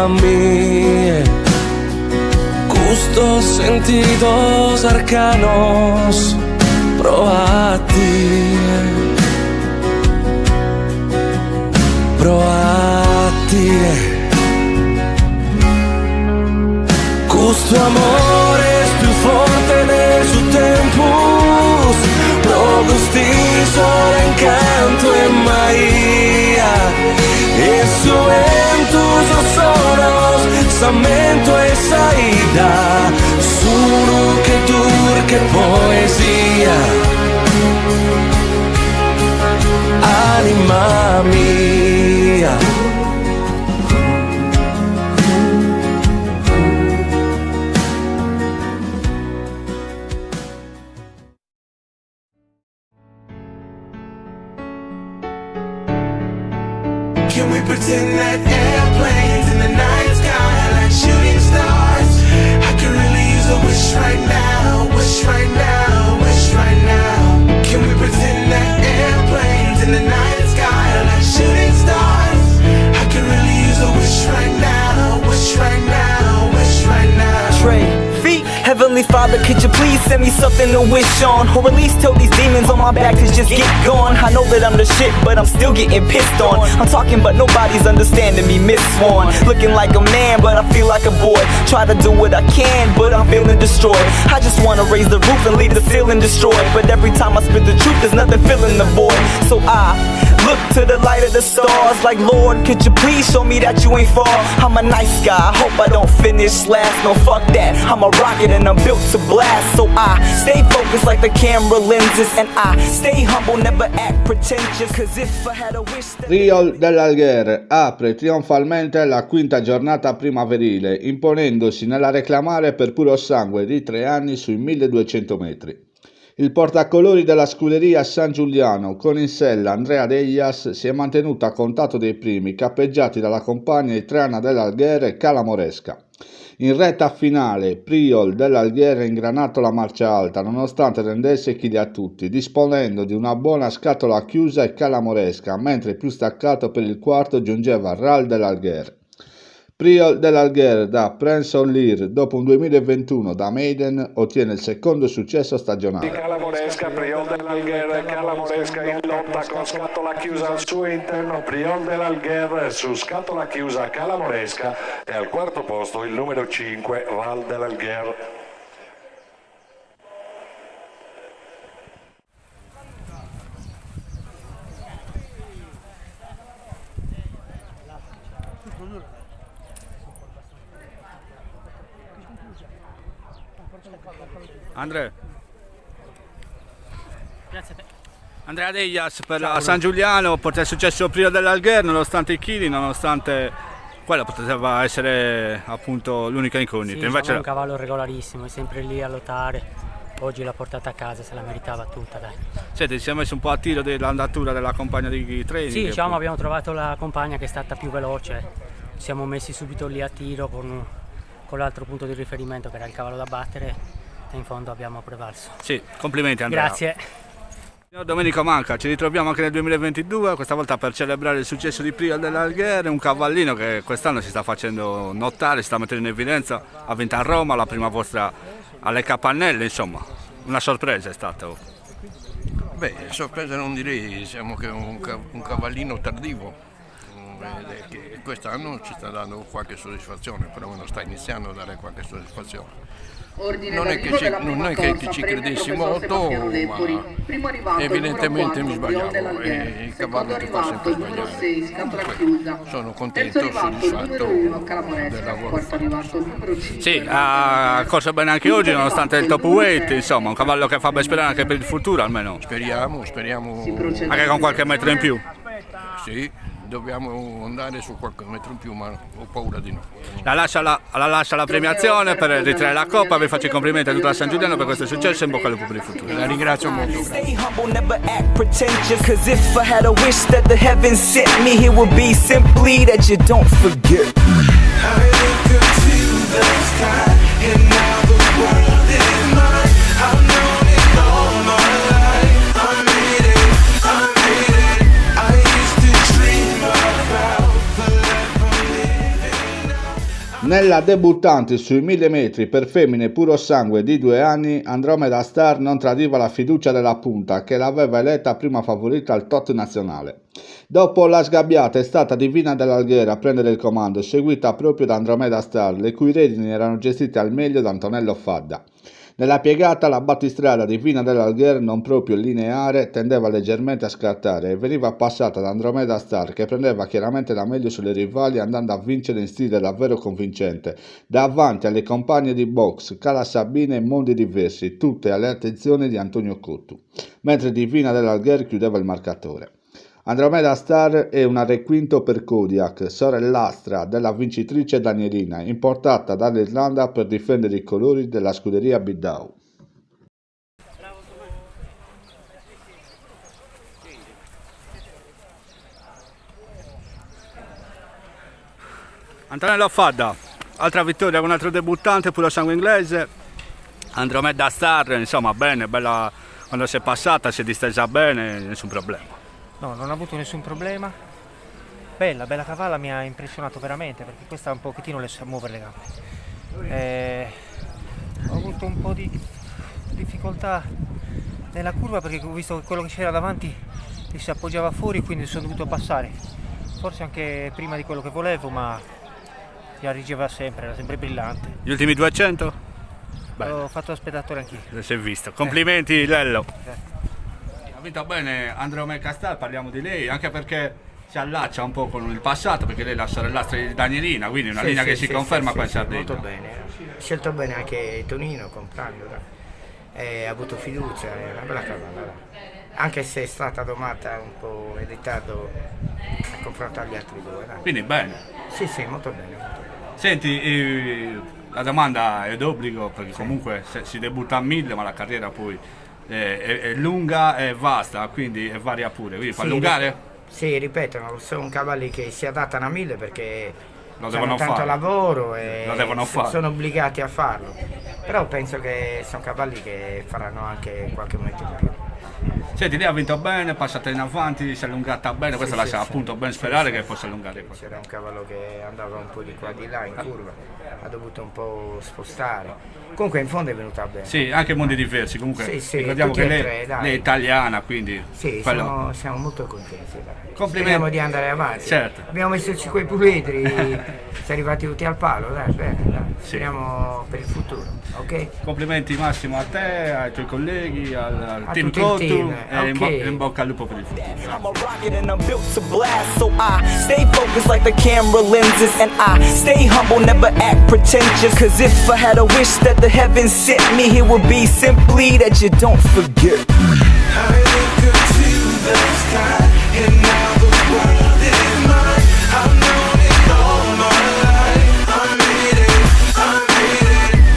Anímame, gustos, sentidos arcanos, proa a ti, proa a ti. Questo amore è più forte de su tempus, pro gusti solo encanto e Maria, e su entus sonos, samento e saída, solo que dur que poesia, anima mia. Can we pretend that airplanes in the night sky are like shooting stars? I could really use a wish right now, wish right now, wish right now. Can we pretend that airplanes in the night sky are like shooting stars? I could really use a wish right now, wish right now, wish right now. Trey, feet. Heavenly Father, could you please send me something to wish on? Or at least tell these demons on my back to just get gone. I know that I'm the shit, but I'm still getting pissed on. I'm talking, but nobody's understanding me, Miss Swan. Looking like a man, but I feel like a boy. Try to do what I can, but I'm feeling destroyed. I just wanna raise the roof and leave the ceiling destroyed. But every time I spit the truth, there's nothing filling the void. So I look to the light of the stars, like Lord, could you please show me that you ain't far? I'm a nice guy, I hope I don't finish last. No, fuck that, I'm a rocket and I'm built to blast. So I stay focused like the camera lenses, and I stay humble, never act pretentious. Cause if I had a wish that... Priol dell'Algher apre trionfalmente la quinta giornata primaverile, imponendosi nella reclamare per puro sangue di 3 anni sui 1200 metri. Il portacolori della scuderia San Giuliano, con in sella Andrea Deias, si è mantenuto a contatto dei primi, cappeggiati dalla compagna italiana dell'Algher e Cala Moresca. In retta finale, Priol dell'Algher ha ingranato la marcia alta, nonostante rendesse chili a tutti, disponendo di una buona scatola chiusa e Cala Moresca, mentre più staccato per il quarto giungeva Ral dell'Algher. Priol dell'Algher da Prince of Lear, dopo un 2021 da Maiden, ottiene il secondo successo stagionale. Cala Moresca, Priol dell'Algher, Cala Moresca in lotta con scatola chiusa al suo interno, Priol dell'Algher su scatola chiusa Cala Moresca e al quarto posto il numero 5 Ral dell'Algher. Andrea Deias per la San Giuliano, porta il successo prima dell'Algher, nonostante i chili, nonostante quello poteva essere appunto l'unica incognita. Sì, invece è un cavallo regolarissimo, è sempre lì a lottare. Oggi l'ha portata a casa, se la meritava tutta, dai. Senti, si è messo un po' a tiro dell'andatura della compagna di treni. Sì, diciamo abbiamo trovato la compagna che è stata più veloce. Ci siamo messi subito lì a tiro con l'altro punto di riferimento che era il cavallo da battere. E in fondo abbiamo prevalso. Sì, complimenti Andrea. Grazie. Signor Domenico Manca, ci ritroviamo anche nel 2022, questa volta per celebrare il successo di Priol dell'Algher, un cavallino che quest'anno si sta facendo notare, si sta mettendo in evidenza, ha vinto a Roma, la prima vostra alle Capannelle, insomma, una sorpresa è stata. Beh, sorpresa non direi, siamo che un cavallino tardivo, che quest'anno ci sta dando qualche soddisfazione, però sta iniziando a dare qualche soddisfazione. Non è che ci credessi molto, ma evidentemente mi sbagliavo, e il cavallo ti fa sempre sbagliare. Sono contento, soddisfatto del lavoro fatto. Sì, ha corso bene anche oggi nonostante il top weight, insomma, un cavallo che fa ben sperare anche per il futuro almeno. Speriamo. Anche con qualche metro in più. Sì, dobbiamo andare su qualche metro in più, ma ho paura di no. La lascia la premiazione per ritrarre la coppa, vi faccio i complimenti a tutta la San Giuliano per questo successo e in bocca al lupo per il futuro. La ringrazio molto. Stay humble, never act pretentious. Cause if I had a wish that the heavens sent me, it would be simply that you don't forget. I look up to the sky, and now the world is mine. I've known it all my life. I made it. I used to dream about the life I'm living now. Nella debuttante sui 1000 metri per femmine puro sangue di 2 anni, Andromeda Star non tradiva la fiducia della punta che l'aveva eletta prima favorita al tot nazionale. Dopo la sgabbiata è stata Divina dell'Alghero a prendere il comando, seguita proprio da Andromeda Star, le cui redini erano gestite al meglio da Antonello Fadda. Nella piegata la battistrada Divina dell'Alghero, non proprio lineare, tendeva leggermente a scartare e veniva passata da Andromeda Star, che prendeva chiaramente la meglio sulle rivali andando a vincere in stile davvero convincente, davanti alle compagne di box Cala Sabina e Mondi Diversi, tutte alle attenzioni di Antonio Cottu, mentre Divina dell'Alghero chiudeva il marcatore. Andromeda Star è una requinto per Kodiak, sorellastra della vincitrice Danielina, importata dall'Irlanda per difendere i colori della scuderia Biddau. Antonello Fadda, altra vittoria con un altro debuttante, puro sangue inglese. Andromeda Star, insomma, bene, bella, quando si è passata, si è distesa bene, nessun problema. No, non ho avuto nessun problema. Bella cavalla, mi ha impressionato veramente perché questa un pochettino le sa muovere le gambe. Ho avuto un po' di difficoltà nella curva perché ho visto che quello che c'era davanti si appoggiava fuori, quindi sono dovuto passare. Forse anche prima di quello che volevo, ma si arriggeva sempre, era sempre brillante. Gli ultimi 200? Beh, ho fatto lo spettatore anch'io. si è visto. Complimenti Lello. Ha vinto bene Andromeda Star, parliamo di lei, anche perché si allaccia un po' con il passato, perché lei è la sorellastra di Danielina, quindi una linea che si conferma qua in Sardegna. Molto bene, ha scelto bene anche Tonino comprandola, ha avuto fiducia, è una bella cavalla, anche se è stata domata un po' in ritardo a confronto agli altri due. Dai. Quindi bene. Sì, molto bene. Senti, la domanda è d'obbligo, perché comunque si debutta a 1000, ma la carriera poi è lunga e vasta, quindi è varia pure, quindi fa allungare? Sì, ripeto, sono cavalli che si adattano a 1000 perché hanno tanto lavoro e lo devono fare. Sono obbligati a farlo, però penso che sono cavalli che faranno anche qualche momento di più. Senti, lei ha vinto bene, passata in avanti, si è allungata bene, questo lascia appunto ben sperare che possa allungare. C'era un cavallo che andava un po' di qua di là in curva, ha dovuto un po' spostare. Comunque in fondo è venuta bene. Sì, anche mondi diversi, comunque ricordiamo che lei è italiana, quindi... Sì, siamo molto contenti. Dai. Complimenti. Speriamo di andare avanti. Certo. Abbiamo messo quei puledri, siamo arrivati tutti al palo, dai, bene, dai. Speriamo per il futuro, ok? Complimenti Massimo a te, ai tuoi colleghi, al team tutto il Cottu team, e in bocca al lupo per il futuro. I'm a rocket and I'm built to blast, so I stay focused like the camera lenses, and I stay humble, never act pretentious. Cause if I had a wish that the heavens sent me, it would be simply that you don't forget me. I look up to the sky, and now the world is mine. I've known it all my life. I made it.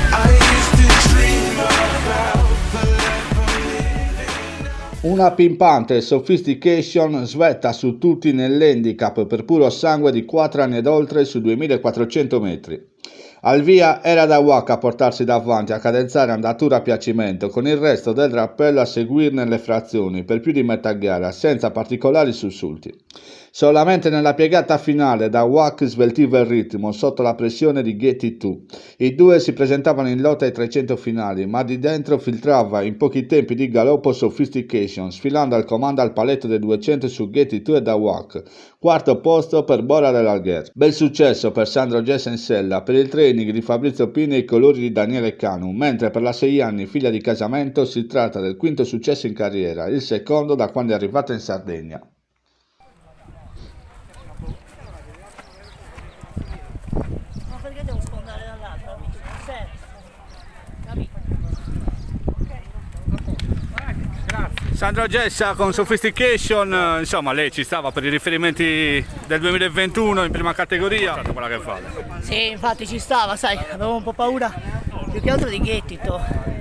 I used to dream about the life I'm living. Una pimpante Sophistication svetta su tutti nell'handicap per puro sangue di 4 anni ed oltre su 2400 metri. Al via era da Wack a portarsi davanti, a cadenzare andatura a piacimento, con il resto del rappello a seguirne le frazioni per più di metà gara, senza particolari sussulti. Solamente nella piegata finale da Wack sveltiva il ritmo sotto la pressione di Getty 2. I due si presentavano in lotta ai 300 finali, ma di dentro filtrava in pochi tempi di galoppo Sophistication, sfilando al comando al paletto dei 200 su Getty 2 e da Wack. Quarto posto per Bora dell'Alghero. Bel successo per Sandro Gessensella, per il training di Fabrizio Pini e i colori di Daniele Canu, mentre per la 6 anni figlia di casamento si tratta del quinto successo in carriera, il secondo da quando è arrivata in Sardegna. Perché devo sfondare dall'altro, amici? Grazie. Sandro Gessa con Sophistication, insomma lei ci stava per i riferimenti del 2021 in prima categoria. Quella che fa. Sì, infatti ci stava, sai, avevo un po' paura più che altro di Ghettito.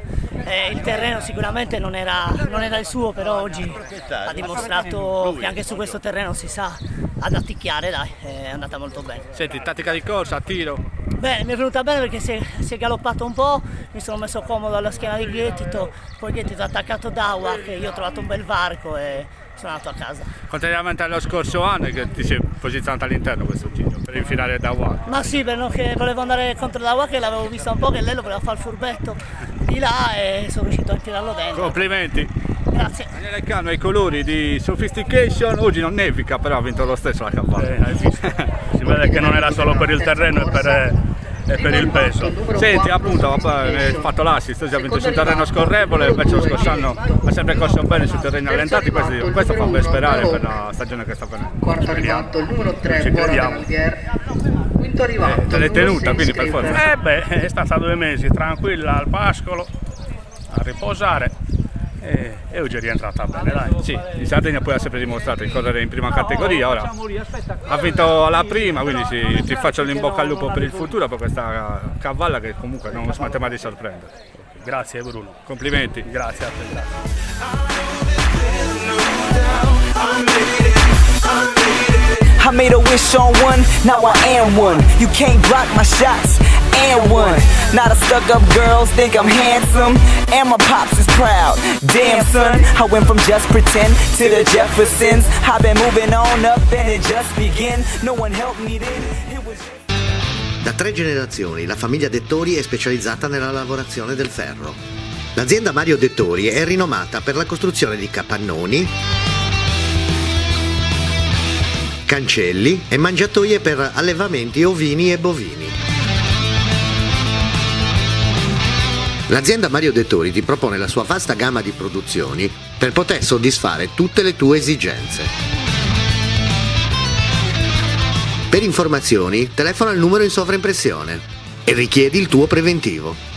Il terreno sicuramente non era il suo, però oggi ha dimostrato che anche su questo terreno si sa ad atticchiare, dai, è andata molto bene. Senti, tattica di corsa, tiro? Bene, mi è venuta bene perché si è galoppato un po', mi sono messo comodo alla schiena di Ghettito, poi Ghettito ha attaccato Dawa, che io ho trovato un bel varco e sono andato a casa. Contrariamente allo scorso anno che ti sei posizionato all'interno questo giro per infilare Dawa. Ma sì, perché volevo andare contro Dawa, che l'avevo vista un po' che lei lo voleva fare il furbetto di là e sono riuscito a infilarlo dentro. Complimenti. Grazie. Daniele Cano, i colori di Sophistication, oggi non nevica però ha vinto lo stesso la cavalla. Si vede che non era solo per il terreno e per il peso. Senti, appunto, hai fatto l'assist, oggi ha vinto sul terreno scorrevole, invece lo scorso anno ha sempre corso bene sui terreni allentati, questo fa ben sperare per la stagione che sta venendo. Quarto arrivato il numero 3, Ci crediamo. Quinto arrivato. Te l'hai tenuta quindi per forza? È stata 2 mesi tranquilla al pascolo, a riposare e oggi è rientrata bene, dai. Sì, in Sardegna poi ha sempre dimostrato di correre in prima categoria, ora ha vinto alla prima, quindi ti faccio l'in bocca al lupo per il futuro per questa cavalla che comunque non smette mai di sorprendere. Grazie Bruno. Complimenti. Grazie a te, grazie. I made a wish on one, now I am one. You can't block my shots, and one. Not a stuck-up girls think I'm handsome, and my pops is proud. Damn son, I went from just pretend to the Jeffersons. I've been moving on up and it just began. No one helped me then. It was Da 3 generazioni la famiglia Dettori è specializzata nella lavorazione del ferro. L'azienda Mario Dettori è rinomata per la costruzione di capannoni, cancelli e mangiatoie per allevamenti ovini e bovini. L'azienda Mario Dettori ti propone la sua vasta gamma di produzioni per poter soddisfare tutte le tue esigenze. Per informazioni, telefona il numero in sovraimpressione e richiedi il tuo preventivo.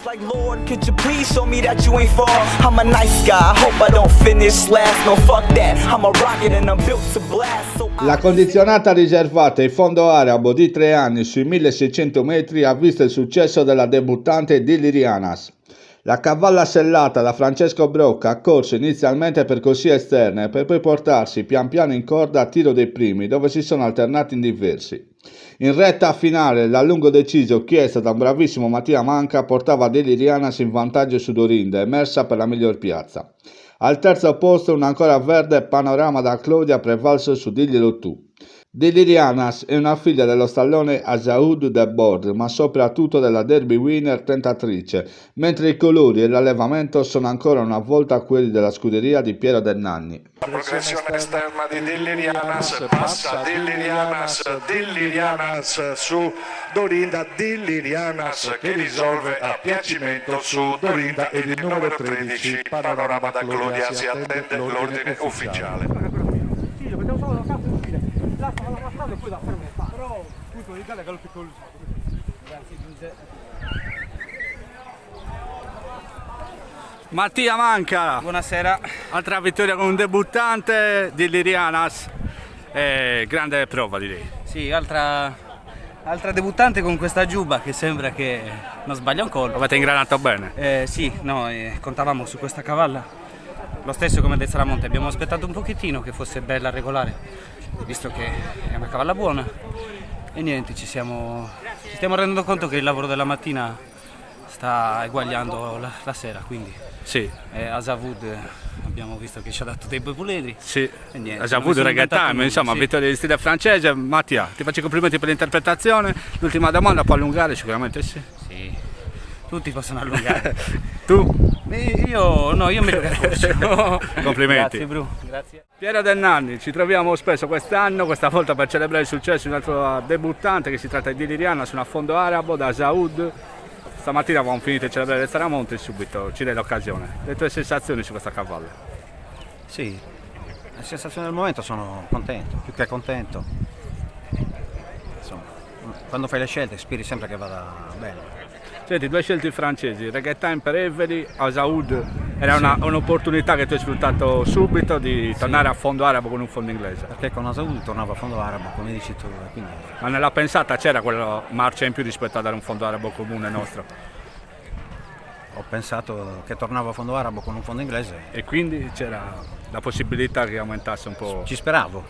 like, Lord, could you please show me that you ain't far? I'm a nice guy, I hope I don't finish last. No, fuck that, I'm a rocket and I'm built to blast. So La condizionata riservata ai fondo arabo di 3 anni sui 1600 metri ha visto il successo della debuttante Dillirianas. La cavalla sellata da Francesco Brocca ha corso inizialmente per corsie esterne per poi portarsi pian piano in corda a tiro dei primi, dove si sono alternati in diversi. In retta finale l'allungo deciso chiesto da un bravissimo Mattia Manca portava Dillirianas in vantaggio su Dorinda, emersa per la miglior piazza. Al terzo posto un ancora verde Panorama da Claudia prevalso su Diglielo tu. Dillirianas è una figlia dello stallone Asaoud de Bord, ma soprattutto della Derby Winner tentatrice, mentre i colori e l'allevamento sono ancora una volta quelli della scuderia di Piero Del Nanni. La progressione esterna di Dillirianas, passa Dillirianas su Dorinda, Dillirianas che risolve a piacimento su Dorinda ed il numero 13 Panorama da Claudia, si attende l'ordine ufficiale. Mattia Manca, buonasera. Altra vittoria con un debuttante di Dillirianas, grande prova direi. Sì, altra debuttante con questa giubba che sembra che non sbaglia un colpo. Avete ingranato bene? Sì, contavamo su questa cavalla. Lo stesso come del Saramonte, abbiamo aspettato un pochettino che fosse bella regolare, visto che è una cavalla buona. E niente, ci stiamo rendendo conto che il lavoro della mattina sta eguagliando la sera, quindi sì. Asaoud abbiamo visto che ci ha dato dei bei puledri. Sì, niente, Asaoud reggaetano, insomma, sì. Vittoria di stile francese. Mattia, ti faccio i complimenti per l'interpretazione. L'ultima domanda, può allungare? Sicuramente sì. Sì, tutti possono allungare. Tu? Io mi riconosco. Complimenti. Grazie Bru, grazie. Piero Del Nanni, ci troviamo spesso quest'anno, questa volta per celebrare il successo di un altro debuttante che si tratta di Dilliriana su un affondo arabo da Asaoud. Stamattina avevamo finito di celebrare il Saramonte e subito ci dai l'occasione. Le tue sensazioni su questa cavalla? Sì, le sensazioni del momento sono contento, più che contento. Insomma, quando fai le scelte speri sempre che vada bene. Senti, 2 scelte francesi, Reggae Time per Evely, Asaoud, era un'opportunità che tu hai sfruttato subito di tornare a fondo arabo con un fondo inglese. Perché con Asaoud tornavo a fondo arabo, come dici tu. Quindi... Ma nella pensata c'era quella marcia in più rispetto a dare un fondo arabo comune nostro? Ho pensato che tornavo a fondo arabo con un fondo inglese. E quindi c'era la possibilità che aumentasse un po'? Ci speravo.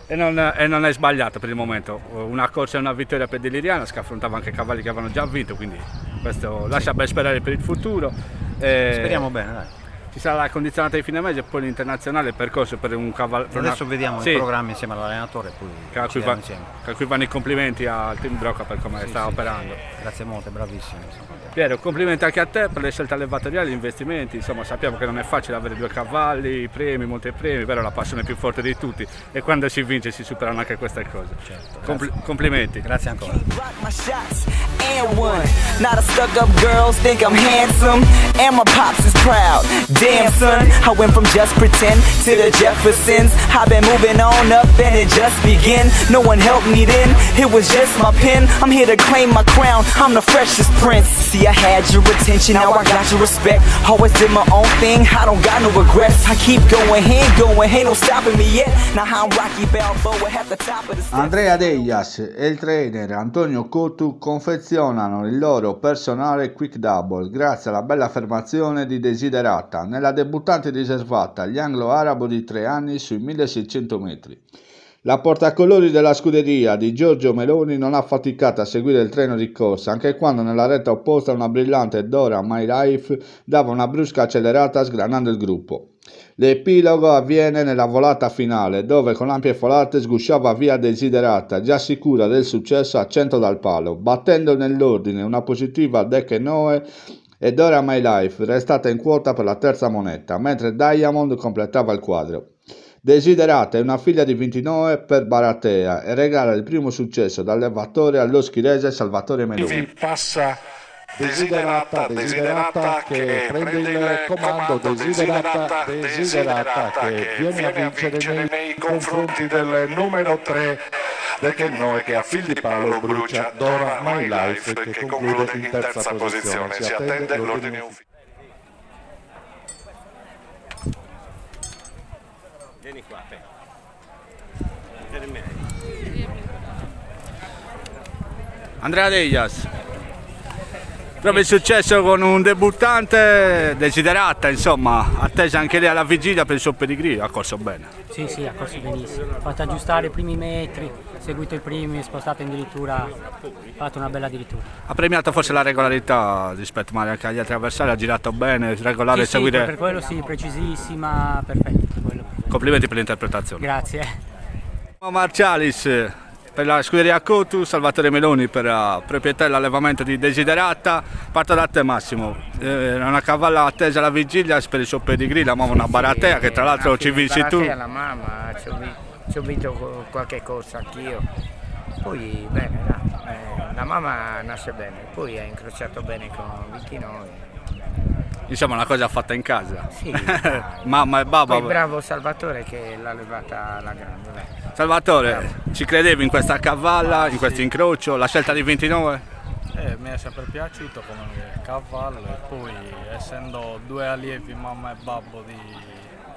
E non è sbagliato per il momento. Una corsa e una vittoria per Delirianas che affrontava anche cavalli che avevano già vinto, quindi questo lascia ben sperare per il futuro. Speriamo bene, dai. Ci sarà la condizionata di fine mese e poi l'internazionale, il percorso per un cavallo. Adesso vediamo il programma insieme all'allenatore e poi a cui vanno i complimenti al team Brocca per come sta operando. Grazie molte, bravissimo. Piero, complimenti anche a te per le scelte allevatoriali, gli investimenti, insomma sappiamo che non è facile avere 2 cavalli, i premi, molti premi, però la passione più forte di tutti e quando si vince si superano anche queste cose. Certo, complimenti. Grazie ancora. And one, not a stuck-up girls think I'm handsome, and my pops is proud. Damn son, I went from just pretend to the Jeffersons. I've been moving on up and it just began. No one helped me then, it was just my pen. I'm here to claim my crown, I'm the freshest prince. See I had your attention, now I got your respect. Always did my own thing, I don't got no regrets. I keep going, ain't no stopping me yet. Now I'm Rocky Balboa at the top of the steps. Andrea Dejas e il trainer Antonio Cotu confezionano il loro personale Quick Double grazie alla bella affermazione di Desiderata nella debuttante riservata agli anglo-arabo di 3 anni sui 1600 metri. La portacolori della scuderia di Giorgio Meloni non ha faticato a seguire il treno di corsa, anche quando nella retta opposta una brillante Dora My Life dava una brusca accelerata sgranando il gruppo. L'epilogo avviene nella volata finale, dove con ampie folate sgusciava via Desiderata, già sicura del successo a 100 dal palo, battendo nell'ordine una positiva Deck e Noe e Dora My Life, restata in quota per la terza moneta, mentre Diamond completava il quadro. Desiderata è una figlia di 29 per Baratea e regala il primo successo da allevatore allo schirese Salvatore Meloni. Passa Desiderata che prende il comando, Desiderata che viene a vincere nei confronti del numero 3 del Noe che a fil di palo brucia Dora My Life che conclude in terza posizione. Si attende l'ordine ufficiale. Vieni qua, Andrea Dejas, proprio il successo con un debuttante, Desiderata, insomma, attesa anche lei alla vigilia per il suo pedigree, ha corso bene. Sì, ha corso benissimo, ha fatto aggiustare i primi metri, seguito i primi, spostato addirittura, ha fatto una bella addirittura. Ha premiato forse la regolarità rispetto magari anche agli altri avversari, ha girato bene, regolare, seguire... Sì, per quello sì, precisissima, perfetto. Per quello. Complimenti per l'interpretazione. Grazie. Marcialis per la scuderia Cotu, Salvatore Meloni per la proprietà e l'allevamento di Desiderata. Parto da te Massimo, era una cavalla attesa alla vigilia per il suo pedigree, la mamma una Baratea che tra l'altro ci vinci tu. La mamma, ci ho vinto qualche corsa anch'io, poi bene, la mamma nasce bene, poi ha incrociato bene con 29. Insomma una cosa fatta in casa. Sì, mamma e babà. Poi bravo Salvatore che l'ha levata alla grande. Dai. Salvatore, bravo. Ci credevi in questa cavalla, in questo incrocio, la scelta di 29? Mi è sempre piaciuto come cavallo e poi essendo 2 allievi mamma e babbo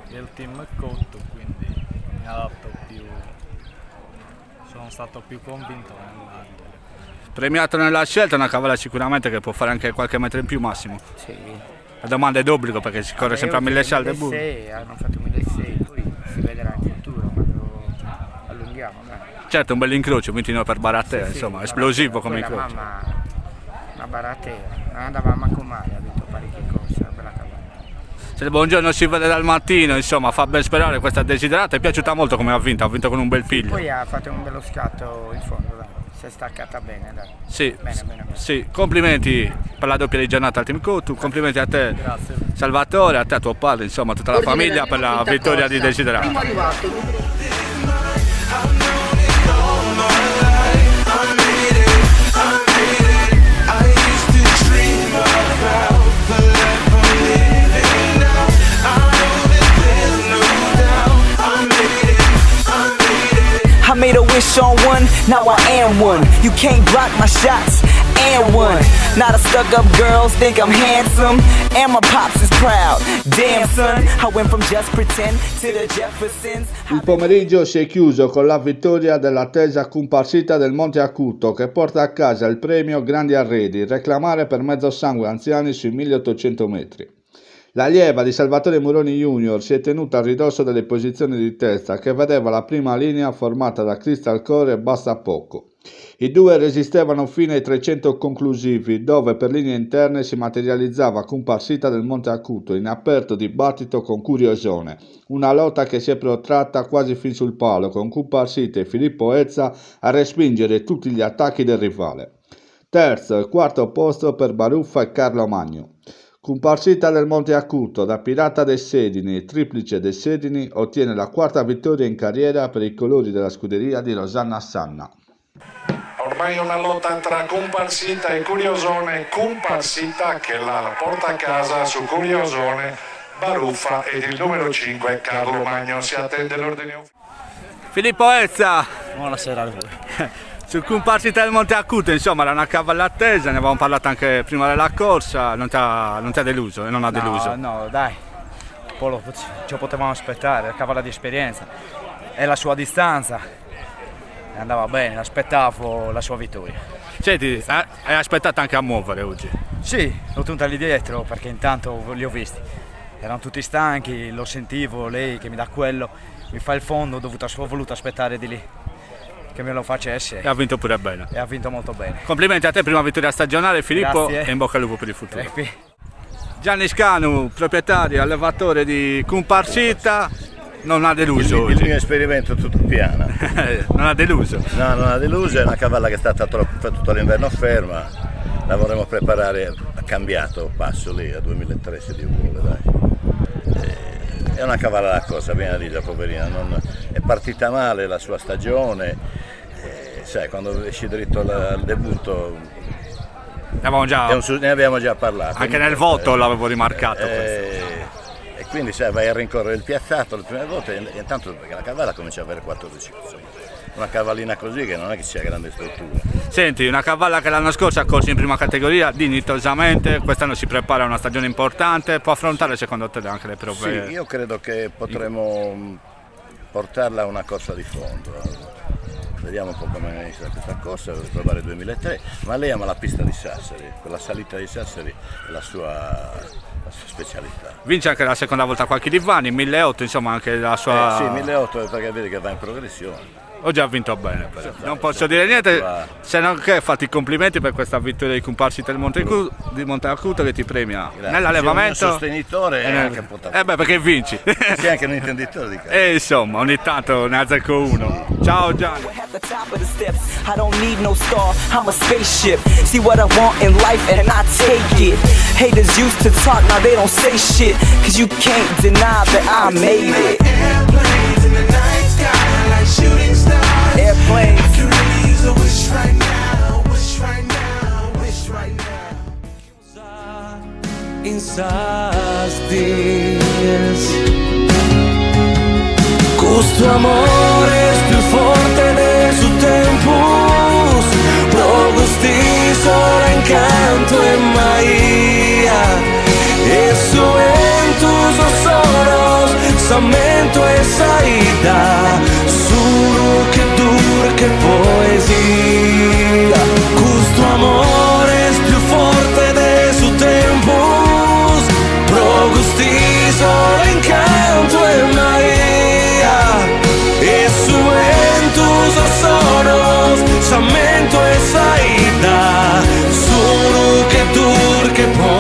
del team Cotu, quindi mi ha dato più, sono stato più convinto nell'andare. Premiato nella scelta, una cavalla sicuramente che può fare anche qualche metro in più Massimo. Sì. La domanda è d'obbligo perché si corre sempre a 1600 al debutto. 1600, hanno fatto 1600, poi si vedrà in futuro quando allunghiamo. Dai. Certo, un bel incrocio, 29 per Baratea, Sì, insomma, sì, esplosivo come la incrocio. mamma, una Baratea, non andava a manco male, ha vinto parecchie corse, una bella cavalla. Se il buongiorno si vede dal mattino, insomma, fa ben sperare questa Desiderata, è piaciuta molto come ha vinto con un bel piglio. Poi ha fatto un bello scatto in fondo, dai. Si è staccata bene, dai. Sì, bene. Sì, complimenti per la doppia di giornata al team Cotu, complimenti a te. Grazie. Salvatore, a te, a tuo padre, insomma, tutta la famiglia per la vittoria di Desiderata. Primo arrivato. I made a wish wish on one, now I am one. You can't block my shots, and one. Not a stuck-up girls think I'm handsome, and my pops is proud. Damn son, I went from just pretend to the Jeffersons. Il pomeriggio si è chiuso con la vittoria dell'attesa comparsita del Monte Acuto, che porta a casa il premio Grandi Arredi, reclamare per mezzo sangue anziani sui 1800 metri. L'allieva di Salvatore Muroni Junior si è tenuta a ridosso delle posizioni di testa, che vedeva la prima linea formata da Crystal Core e Basta Poco. I due resistevano fino ai 300 conclusivi, dove per linee interne si materializzava comparsita del Monte Acuto in aperto dibattito con Curiosone, una lotta che si è protratta quasi fin sul palo, con comparsita e Filippo Ezza a respingere tutti gli attacchi del rivale. Terzo e quarto posto per Baruffa e Carlo Magno. Comparsita del Monte Acuto da Pirata dei Sedini e Triplice dei Sedini ottiene la quarta vittoria in carriera per i colori della scuderia di Rosanna Sanna. Ormai una lotta tra Comparsita e Curiosone, Comparsita che la porta a casa su Curiosone, Baruffa ed il numero 5 Carlo Magno. Si attende l'ordine ufficiale. Filippo Ezza, buonasera a voi. Sul comparsita del Monte Acuto, insomma, era una cavalla attesa, ne avevamo parlato anche prima della corsa, non ti ha deluso e non ha deluso? No, dai, poi ci potevamo aspettare, la cavalla di esperienza e la sua distanza andava bene, aspettavo la sua vittoria. Senti, hai aspettato anche a muovere oggi? Sì, l'ho tenuta lì dietro perché intanto li ho visti, erano tutti stanchi, lo sentivo, lei che mi dà quello, mi fa il fondo, ho voluto aspettare di lì che me lo facesse. E ha vinto pure bene. E ha vinto molto bene. Complimenti a te, prima vittoria stagionale Filippo. Grazie. E in bocca al lupo per il futuro. Gianni Scanu, proprietario, allevatore di Comparsita, non ha deluso il mio esperimento tutto piano. Non ha deluso? No, non ha deluso, è una cavalla che è stata tutto l'inverno ferma, la vorremmo preparare, ha cambiato passo lì a 2003 se Dio vuole, dai. È una cavalla da cosa, viene a dire, poverina, è partita male la sua stagione, sai, quando esci dritto al debutto ne abbiamo già parlato. Anche nel voto l'avevo rimarcato e quindi sai, vai a rincorrere il piazzato le prime volte e intanto perché la cavalla comincia ad avere 14 insomma. Una cavallina così che non è che sia grande struttura. Senti, una cavalla che l'anno scorso ha corso in prima categoria dignitosamente, quest'anno si prepara una stagione importante, può affrontare secondo te anche le prove? Sì, io credo che potremo portarla a una corsa di fondo. Vediamo un po' come inizia questa corsa, per provare il 2003, ma lei ama la pista di Sassari, quella salita di Sassari è la sua specialità. Vince anche la seconda volta qualche Divani, 1800, insomma anche la sua... Sì, 1800 perché vedi che va in progressione. Oggi ha vinto bene, però. Non posso dire niente se non che fatti i complimenti per questa vittoria di Comparsita del Monte Acuto che ti premia nell'allevamento. Sei un sostenitore e anche perché vinci. Sei anche un intenditore di casa. E insomma, ogni tanto ne azzecco uno. Ciao Gianni. I don't need no star, I'm a spaceship. See what I want in life and I take it. Haters used to talk, now they don't say shit. Cause you can't deny that I made it. Airplanes in the night sky like shooting stars. Airplanes. I can really use a wish right now, wish right now, wish right now. Insistes. Custo amores più forte de su tempus, Progusti solo encanto en Maía, eso en tus ojos, samento e saída, solo que dura que poesia, custo amores più forte de su tempus, Progusti solo encanto en Maía, eso en tus ojos, samento e saída, solo que dura que poesia.